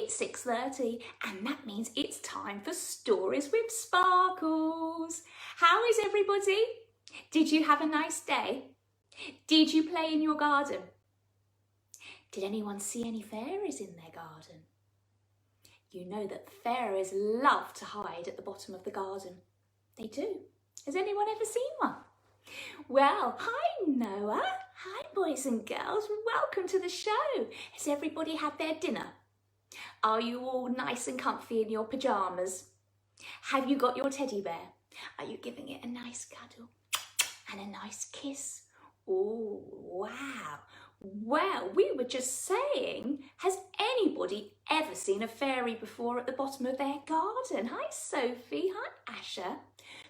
It's 6:30 and that means it's time for Stories with Sparkles. How is everybody? Did you have a nice day? Did you play in your garden? Did anyone see any fairies in their garden? You know that fairies love to hide at the bottom of the garden. They do. Has anyone ever seen one? Well, hi Noah. Hi boys and girls. Welcome to the show. Has everybody had their dinner? Are you all nice and comfy in your pyjamas? Have you got your teddy bear? Are you giving it a nice cuddle and a nice kiss? Oh, wow. Well, we were just saying, has anybody ever seen a fairy before at the bottom of their garden? Hi, Sophie. Hi, Asher.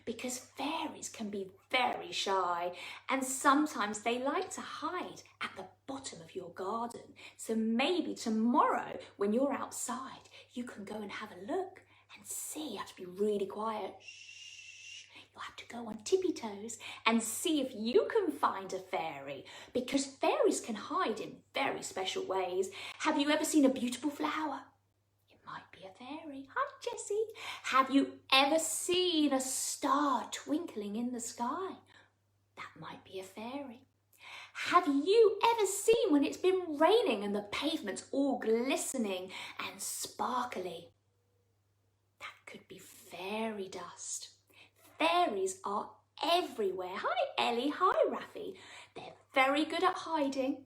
Because fairies can be very shy and sometimes they like to hide at the bottom of your garden. So maybe tomorrow when you're outside, you can go and have a look and see. You have to be really quiet. Shh. You'll have to go on tippy toes and see if you can find a fairy, because fairies can hide in very special ways. Have you ever seen a beautiful flower? Might be a fairy. Hi, Jessie. Have you ever seen a star twinkling in the sky? That might be a fairy. Have you ever seen when it's been raining and the pavement's all glistening and sparkly? That could be fairy dust. Fairies are everywhere. Hi, Ellie. Hi, Rafi. They're very good at hiding.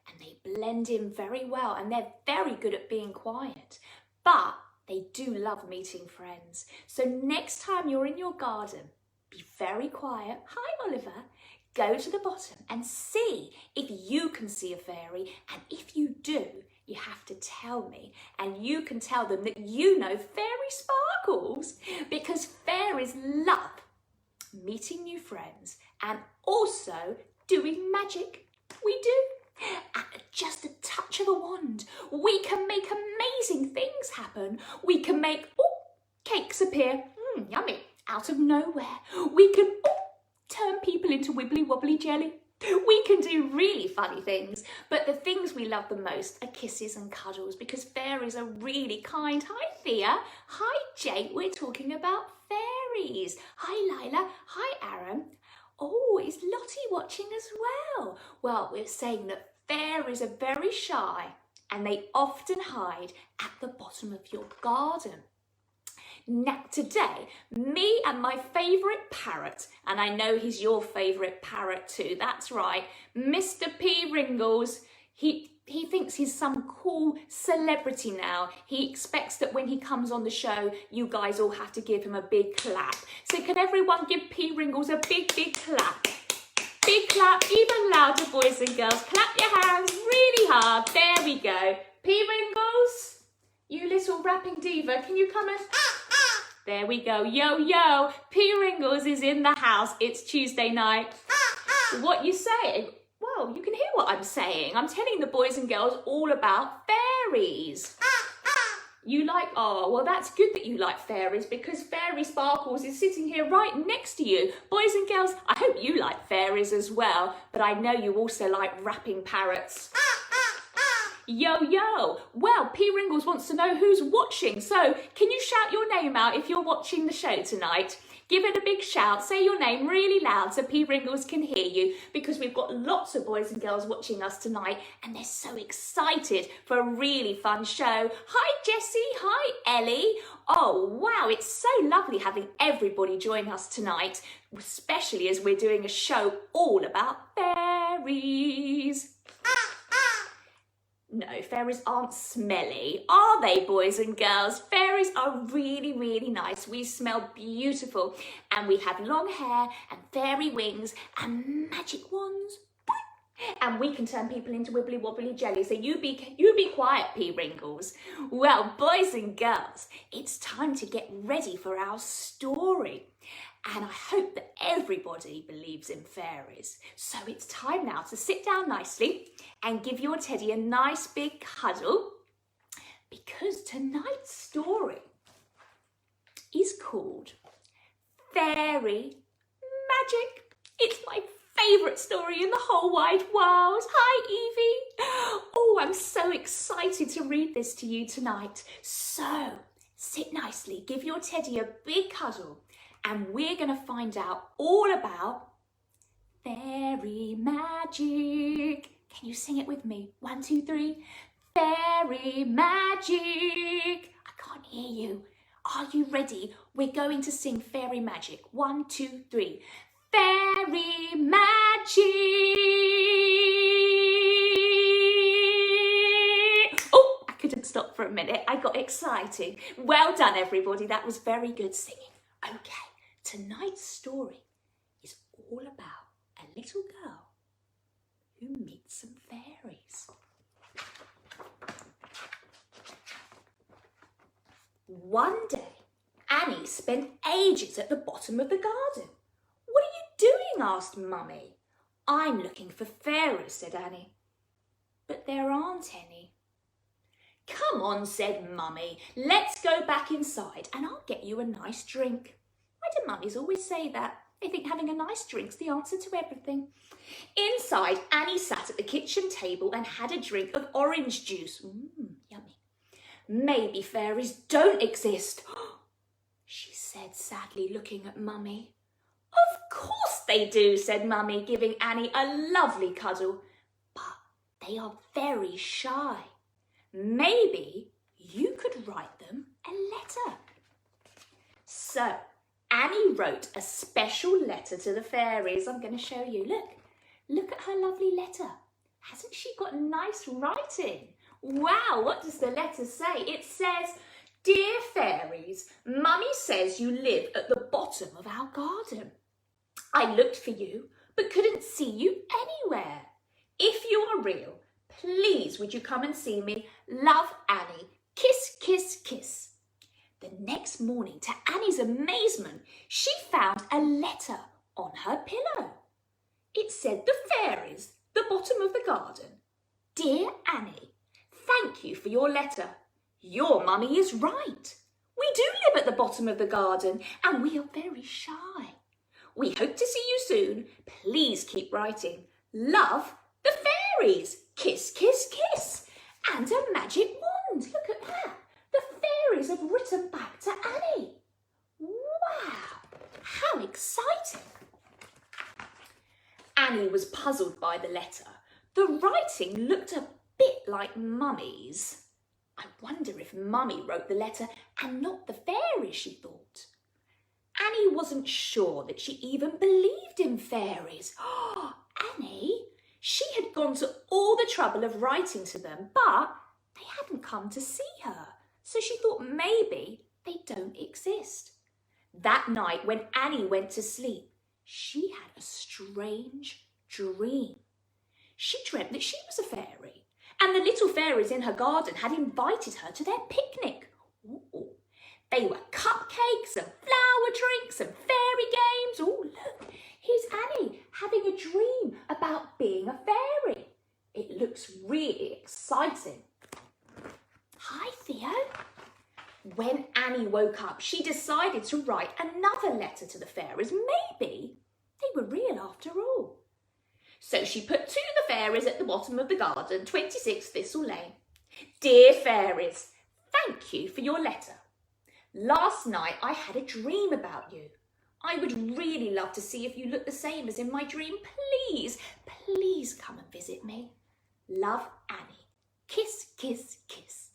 And they blend in very well and they're very good at being quiet, but they do love meeting friends. So next time you're in your garden, be very quiet. Hi, Oliver. Go to the bottom and see if you can see a fairy, and if you do, you have to tell me, and you can tell them that you know fairy sparkles, because fairies love meeting new friends and also doing magic. We do. At just a touch of a wand, we can make amazing things happen. We can make cakes appear, yummy, out of nowhere. We can turn people into wibbly wobbly jelly. We can do really funny things, but the things we love the most are kisses and cuddles, because fairies are really kind. Hi, Thea. Hi, Jake. We're talking about fairies. Hi, Lila. Hi, Aaron. Oh, is Lottie watching as well? Well, we're saying that fairies are very shy and they often hide at the bottom of your garden. Now, today, me and my favourite parrot, and I know he's your favourite parrot too, that's right, Mr. P. Ringles, he thinks he's some cool celebrity now. He expects that when he comes on the show, you guys all have to give him a big clap. So can everyone give P. Ringles a big, big clap? Big clap, even louder, boys and girls. Clap your hands really hard. There we go. P. Ringles, you little rapping diva, can you come and... There we go. Yo, yo. P. Ringles is in the house. It's Tuesday night. What you saying? Well, you can hear what I'm saying. I'm telling the boys and girls all about fairies. You like, oh, well, that's good that you like fairies, because Fairy Sparkles is sitting here right next to you. Boys and girls, I hope you like fairies as well, but I know you also like rapping parrots. Yo, yo. Well, P. Ringles wants to know who's watching, so can you shout your name out if you're watching the show tonight? Give it a big shout, say your name really loud so P. Ringles can hear you, because we've got lots of boys and girls watching us tonight and they're so excited for a really fun show. Hi Jessie, hi Ellie. Oh wow, it's so lovely having everybody join us tonight, especially as we're doing a show all about fairies. No, fairies aren't smelly, are they, boys and girls? Fairies are really, really nice. We smell beautiful and we have long hair and fairy wings and magic wands. And we can turn people into wibbly wobbly jelly. So you be quiet, P. Ringles. Well, boys and girls, it's time to get ready for our story. And I hope that everybody believes in fairies. So it's time now to sit down nicely and give your teddy a nice big cuddle, because tonight's story is called Fairy Magic. It's my favourite story in the whole wide world. Hi, Evie. Oh, I'm so excited to read this to you tonight. So, sit nicely, give your teddy a big cuddle, and we're going to find out all about fairy magic. Can you sing it with me? 1, 2, 3. Fairy magic. I can't hear you. Are you ready? We're going to sing fairy magic. 1, 2, 3. Fairy magic. Oh, I couldn't stop for a minute. I got excited. Well done, everybody. That was very good singing. Okay, tonight's story is all about a little girl who meets some fairies. One day, Annie spent ages at the bottom of the garden. What are you doing? Asked Mummy. I'm looking for fairies, said Annie. But there aren't any. Come on, said Mummy. Let's go back inside and I'll get you a nice drink. Why do mummies always say that? They think having a nice drink's the answer to everything. Inside, Annie sat at the kitchen table and had a drink of orange juice. Yummy. Maybe fairies don't exist, she said sadly, looking at Mummy. Of course they do, said Mummy, giving Annie a lovely cuddle. But they are very shy. Maybe you could write them a letter. So Annie wrote a special letter to the fairies. I'm going to show you. Look at her lovely letter. Hasn't she got nice writing? Wow, what does the letter say? It says, Dear fairies, Mummy says you live at the bottom of our garden. I looked for you, but couldn't see you anywhere. If you are real, please would you come and see me? Love, Annie. Kiss, kiss, kiss. The next morning, to Annie's amazement, she found a letter on her pillow. It said, The fairies, the bottom of the garden. Dear Annie, thank you for your letter. Your mummy is right. We do live at the bottom of the garden and we are very shy. We hope to see you soon. Please keep writing. Love, the fairies. Kiss, kiss, kiss. And a magic wand. Look at that. The fairies have written back to Annie. Wow, how exciting. Annie was puzzled by the letter. The writing looked a bit like Mummy's. I wonder if Mummy wrote the letter and not the fairies, she thought. Annie wasn't sure that she even believed in fairies. Oh, Annie, she had gone to all the trouble of writing to them, but they hadn't come to see her, so she thought maybe they don't exist. That night, when Annie went to sleep, she had a strange dream. She dreamt that she was a fairy, and the little fairies in her garden had invited her to their picnic. Ooh. They were cupcakes and flower drinks and fairy games. Oh, look, here's Annie having a dream about being a fairy. It looks really exciting. Hi, Theo. When Annie woke up, she decided to write another letter to the fairies. Maybe they were real after all. So she put to the fairies at the bottom of the garden, 26 Thistle Lane. Dear fairies, thank you for your letter. Last night I had a dream about you. I would really love to see if you look the same as in my dream. Please, please come and visit me. Love, Annie. Kiss, kiss, kiss.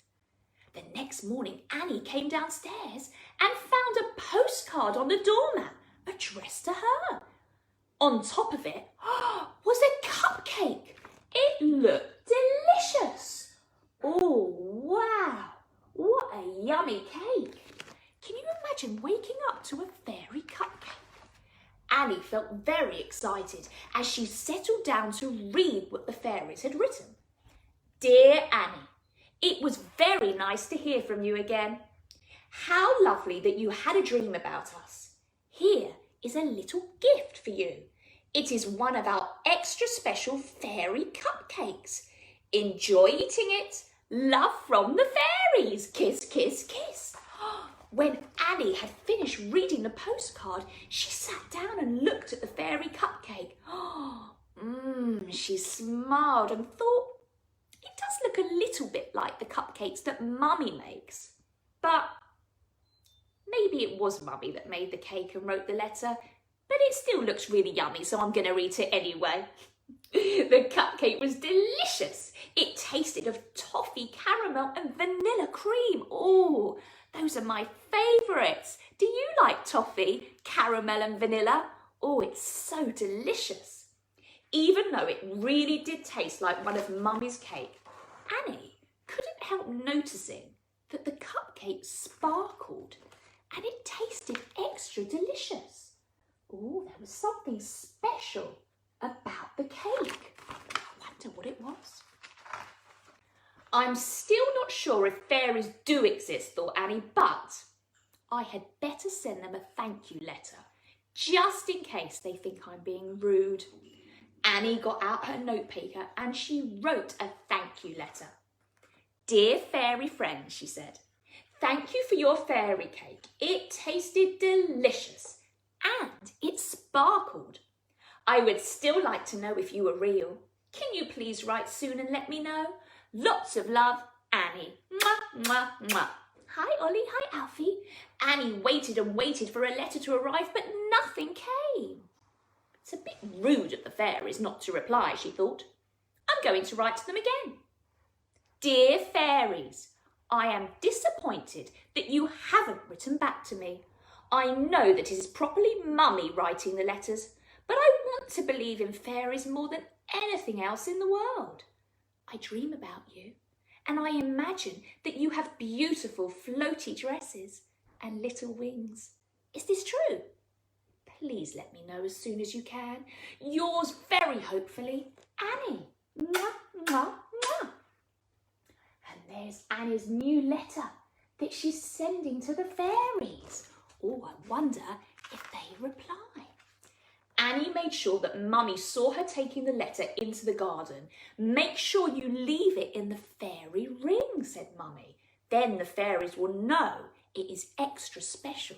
The next morning, Annie came downstairs and found a postcard on the doormat addressed to her. On top of it was a cupcake. It looked delicious. Oh, wow. What a yummy cake. Can you imagine waking up to a fairy cupcake? Annie felt very excited as she settled down to read what the fairies had written. Dear Annie, it was very nice to hear from you again. How lovely that you had a dream about us. Here is a little gift for you. It is one of our extra special fairy cupcakes. Enjoy eating it. Love from the fairies. Kiss, kiss, kiss. When Annie had finished reading the postcard, she sat down and looked at the fairy cupcake. She smiled and thought, it does look a little bit like the cupcakes that Mummy makes. But maybe it was Mummy that made the cake and wrote the letter, but it still looks really yummy, so I'm going to eat it anyway. The cupcake was delicious. It tasted of toffee, caramel and vanilla cream. Oh, those are my favourites. Do you like toffee, caramel and vanilla? Oh, it's so delicious. Even though it really did taste like one of Mummy's cake, Annie couldn't help noticing that the cupcake sparkled and it tasted extra delicious. Oh, there was something special about the cake. I wonder what it was. I'm still not sure if fairies do exist, thought Annie, but I had better send them a thank you letter, just in case they think I'm being rude. Annie got out her notepaper and she wrote a thank you letter. Dear fairy friends, she said, thank you for your fairy cake. It tasted delicious and it sparkled. I would still like to know if you were real. Can you please write soon and let me know? Lots of love, Annie. Mwah, mwah, mwah. Hi, Ollie. Hi, Alfie. Annie waited and waited for a letter to arrive, but nothing came. It's a bit rude of the fairies not to reply, she thought. I'm going to write to them again. Dear fairies, I am disappointed that you haven't written back to me. I know that it is properly Mummy writing the letters, but I want to believe in fairies more than anything else in the world. I dream about you, and I imagine that you have beautiful floaty dresses and little wings. Is this true? Please let me know as soon as you can. Yours very hopefully, Annie. Mwah, mwah, mwah. And there's Annie's new letter that she's sending to the fairies. Oh, I wonder if they reply. Annie made sure that Mummy saw her taking the letter into the garden. Make sure you leave it in the fairy ring, said Mummy. Then the fairies will know it is extra special.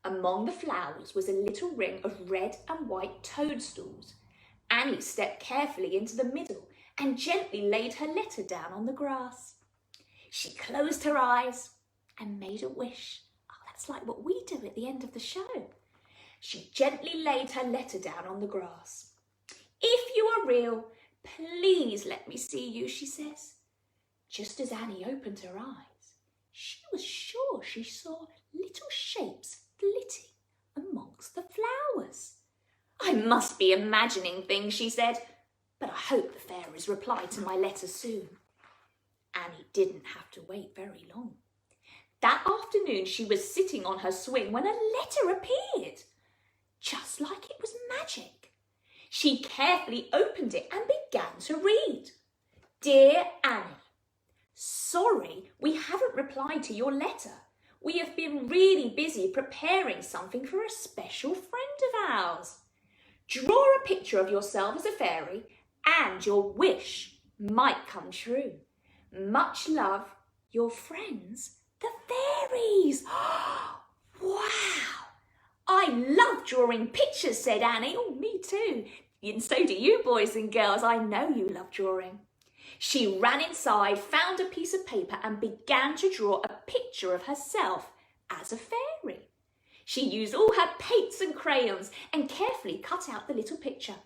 Among the flowers was a little ring of red and white toadstools. Annie stepped carefully into the middle and gently laid her letter down on the grass. She closed her eyes and made a wish. Oh, that's like what we do at the end of the show. She gently laid her letter down on the grass. If you are real, please let me see you, she says. Just as Annie opened her eyes, she was sure she saw little shapes flitting amongst the flowers. I must be imagining things, she said, but I hope the fairies reply to my letter soon. Annie didn't have to wait very long. That afternoon she was sitting on her swing when a letter appeared, just like it was magic. She carefully opened it and began to read. Dear Annie, sorry we haven't replied to your letter. We have been really busy preparing something for a special friend of ours. Draw a picture of yourself as a fairy and your wish might come true. Much love, your friends, the fairies. Wow! I love drawing pictures, said Annie. Oh, me too. And so do you, boys and girls. I know you love drawing. She ran inside, found a piece of paper and began to draw a picture of herself as a fairy. She used all her paints and crayons and carefully cut out the little picture.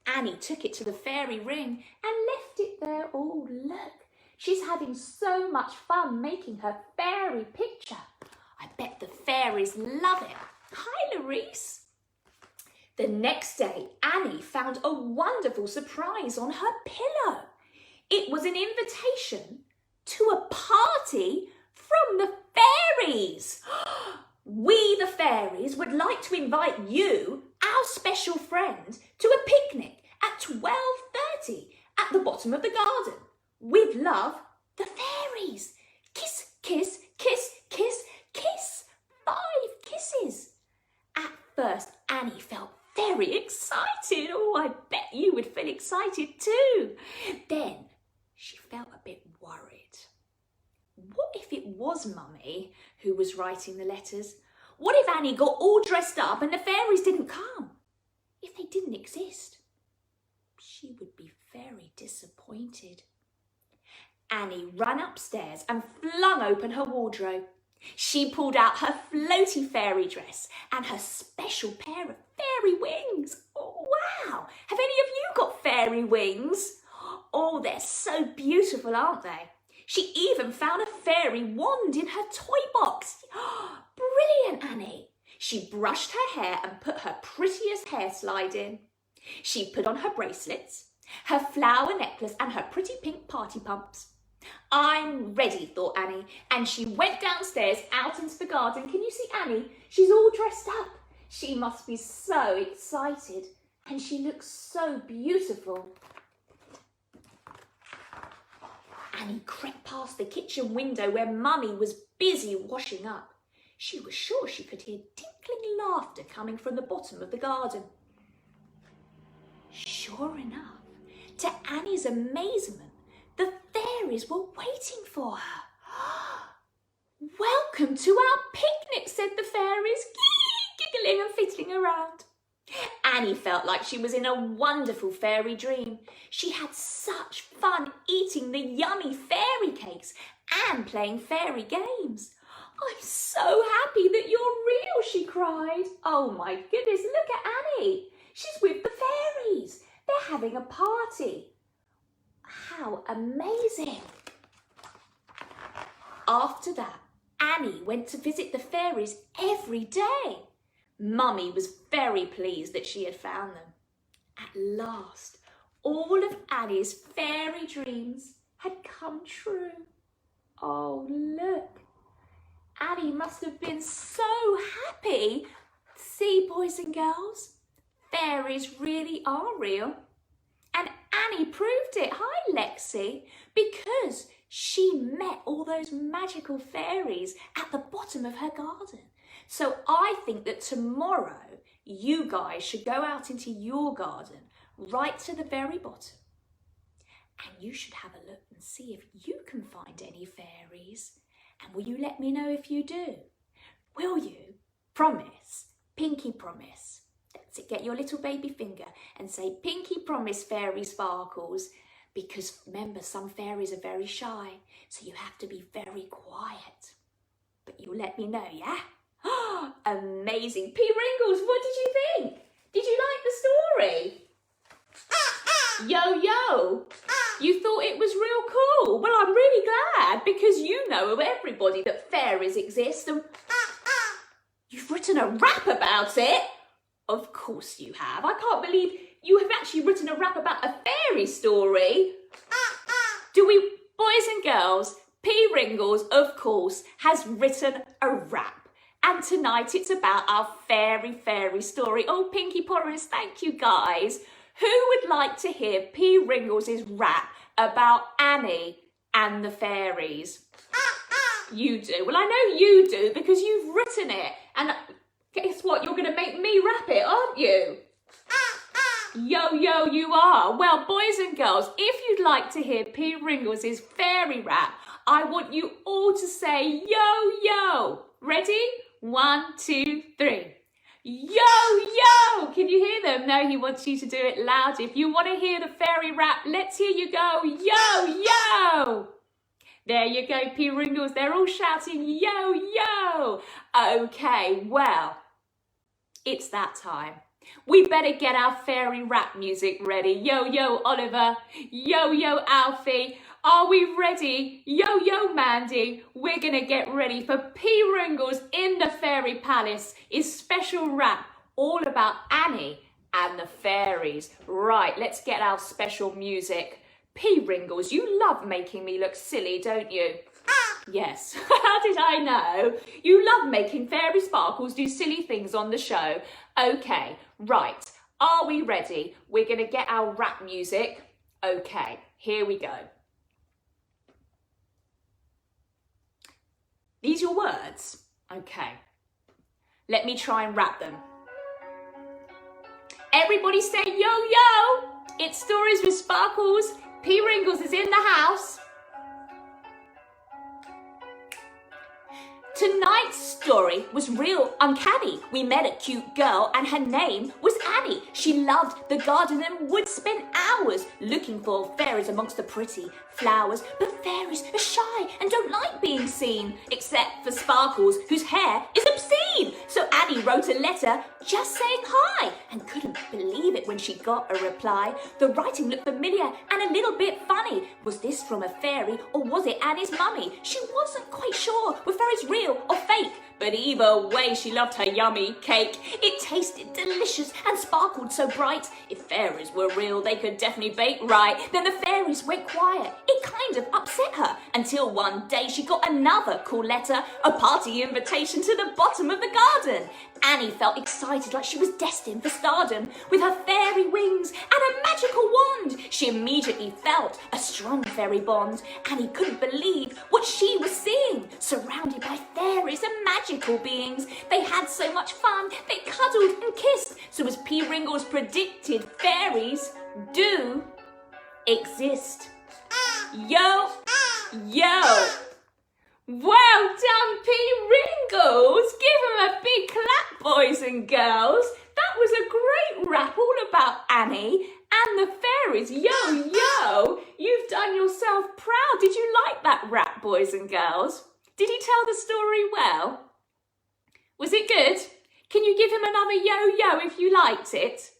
Annie took it to the fairy ring and left it there. Oh, look, she's having so much fun making her fairy picture. I bet the fairies love it. Hi, Larice. The next day, Annie found a wonderful surprise on her pillow. It was an invitation to a party from the fairies. We, the fairies, would like to invite you, our special friend, to a picnic at 12:30 at the bottom of the garden. With love, the fairies. Kiss, kiss, kiss, kiss, kiss. 5 kisses. At first, Annie felt very excited. Oh, I bet you would feel excited too. Then she felt a bit worried. What if it was Mummy who was writing the letters? What if Annie got all dressed up and the fairies didn't come? If they didn't exist? She would be very disappointed. Annie ran upstairs and flung open her wardrobe. She pulled out her floaty fairy dress and her special pair of fairy wings. Oh, wow! Have any of you got fairy wings? Oh, they're so beautiful, aren't they? She even found a fairy wand in her toy box. Brilliant, Annie. She brushed her hair and put her prettiest hair slide in. She put on her bracelets, her flower necklace and her pretty pink party pumps. I'm ready, thought Annie, and she went downstairs out into the garden. Can you see Annie? She's all dressed up. She must be so excited, and she looks so beautiful. Annie crept past the kitchen window where Mummy was busy washing up. She was sure she could hear tinkling laughter coming from the bottom of the garden. Sure enough, to Annie's amazement, the fairies were waiting for her. Welcome to our picnic, said the fairies, giggling and fiddling around. Annie felt like she was in a wonderful fairy dream. She had such fun eating the yummy fairy cakes and playing fairy games. I'm so happy that you're real, she cried. Oh my goodness, look at Annie. She's with the fairies. They're having a party. How amazing. After that, Annie went to visit the fairies every day. Mummy was very pleased that she had found them. At last, all of Annie's fairy dreams had come true. Oh, look. Annie must have been so happy. See, boys and girls, fairies really are real. And Annie proved it. Hi, Lexi. Because she met all those magical fairies at the bottom of her garden. So I think that tomorrow you guys should go out into your garden right to the very bottom. And you should have a look and see if you can find any fairies. And will you let me know if you do? Will you? Promise. Pinky promise. That's it. Get your little baby finger and say, Pinky promise, fairy sparkles. Because remember, some fairies are very shy, so you have to be very quiet. But you'll let me know, yeah? Amazing. P. Ringles, what did you think? Did you like the story? Yo-yo, you thought it was real cool. Well, I'm really glad because you know everybody that fairies exist and you've written a rap about it. Of course you have. I can't believe you have actually written a rap about a fairy story. Do we, boys and girls, P. Ringles, of course, has written a rap. And tonight it's about our fairy story. Oh, Pinky Promise, thank you guys. Who would like to hear P. Ringles' rap about Annie and the fairies? You do. Well, I know you do because you've written it. And guess what? You're going to make me rap it, aren't you? Yo, you are. Well, boys and girls, if you'd like to hear P. Ringles' fairy rap, I want you all to say yo. Ready? 1, 2, 3. Yo! Can you hear them? No, he wants you to do it loud. If you want to hear the fairy rap, let's hear you go. Yo! There you go, P. Ringles. They're all shouting yo! Okay, well, it's that time. We better get our fairy rap music ready. Yo, Oliver. Yo, Alfie. Are we ready? Yo, Mandy. We're going to get ready for P. Ringles in the Fairy Palace. His special rap all about Annie and the fairies. Right, let's get our special music. P. Ringles, you love making me look silly, don't you? Yes. How did I know? You love making fairy sparkles do silly things on the show. Okay, right. Are we ready? We're going to get our rap music. Okay, here we go. These your words? Okay. Let me try and rap them. Everybody say yo! It's Stories with Sparkles. P. Ringles is in the house. Tonight's story was real uncanny. We met a cute girl and her name was Annie. She loved the garden and would spend hours hours looking for fairies amongst the pretty flowers. But fairies are shy and don't like being seen, except for Sparkles, whose hair is obscene. So Annie wrote a letter just saying hi, and couldn't believe it when she got a reply. The writing looked familiar and a little bit funny. Was this from a fairy, or was it Annie's mummy? She wasn't quite sure, were fairies real or fake? But either way, she loved her yummy cake. It tasted delicious and sparkled so bright. If fairies were real, they could definitely bake right. Then the fairies went quiet. It kind of upset her, until one day she got another cool letter, a party invitation to the bottom of the garden. Annie felt excited, like she was destined for stardom. With her fairy wings and a magical wand, she immediately felt a strong fairy bond. Annie couldn't believe what she was seeing, surrounded by fairies and magical beings. They had so much fun, they cuddled and kissed. So as P. Ringles predicted, fairies do exist. Yo, yo. Well done, P. Ringles. Give him a big clap, boys and girls. That was a great rap all about Annie and the fairies. Yo, yo. You've done yourself proud. Did you like that rap, boys and girls? Did he tell the story well? Was it good? Can you give him another yo-yo if you liked it?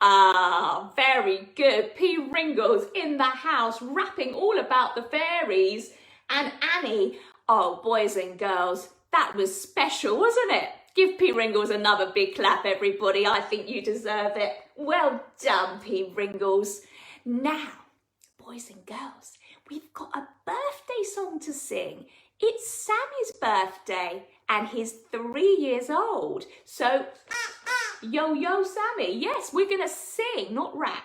Ah, very good. P. Ringles in the house, rapping all about the fairies. And Annie, oh, boys and girls, that was special, wasn't it? Give P. Ringles another big clap, everybody. I think you deserve it. Well done, P. Ringles. Now, boys and girls, we've got a birthday song to sing. It's Sammy's birthday, and he's 3 years old. So, yo, yo, Sammy. Yes, we're going to sing, not rap.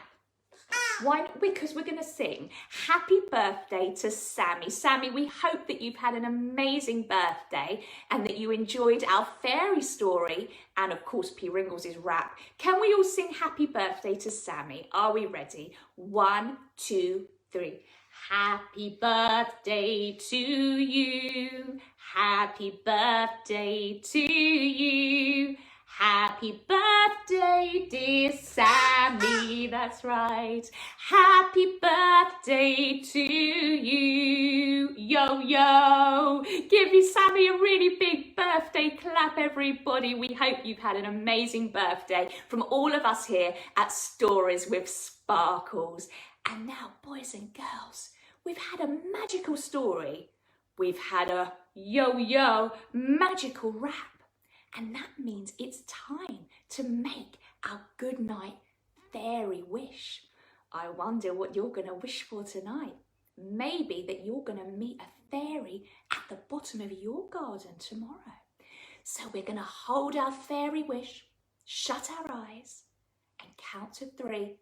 Why? Because we're going to sing happy birthday to Sammy. Sammy, we hope that you've had an amazing birthday and that you enjoyed our fairy story and, of course, P. Ringles' rap. Can we all sing happy birthday to Sammy? Are we ready? 1, 2, 3. Happy birthday to you. Happy birthday to you. Happy birthday, dear Sammy, that's right. Happy birthday to you, yo, yo. Give you, Sammy, a really big birthday clap, everybody. We hope you've had an amazing birthday from all of us here at Stories with Sparkles. And now, boys and girls, we've had a magical story. We've had a yo-yo magical rap. And that means it's time to make our good night fairy wish. I wonder what you're going to wish for tonight. Maybe that you're going to meet a fairy at the bottom of your garden tomorrow. So we're going to hold our fairy wish, shut our eyes and count to 3.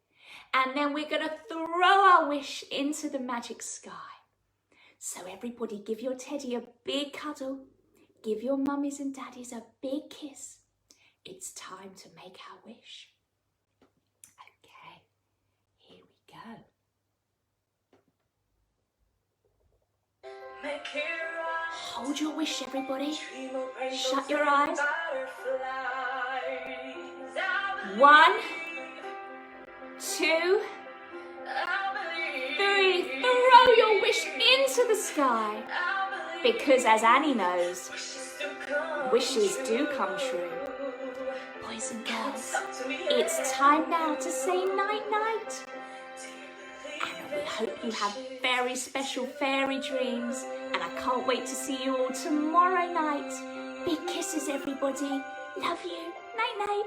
And then we're going to throw our wish into the magic sky. So everybody give your teddy a big cuddle. Give your mummies and daddies a big kiss. It's time to make our wish. Okay, here we go. Hold your wish, everybody. Shut your eyes. 1, 2, 3. Throw your wish into the sky. Because as Annie knows, wishes do come true. Boys and girls, it's time now to say night-night. And we hope you have very special fairy dreams. And I can't wait to see you all tomorrow night. Big kisses, everybody. Love you. Night-night.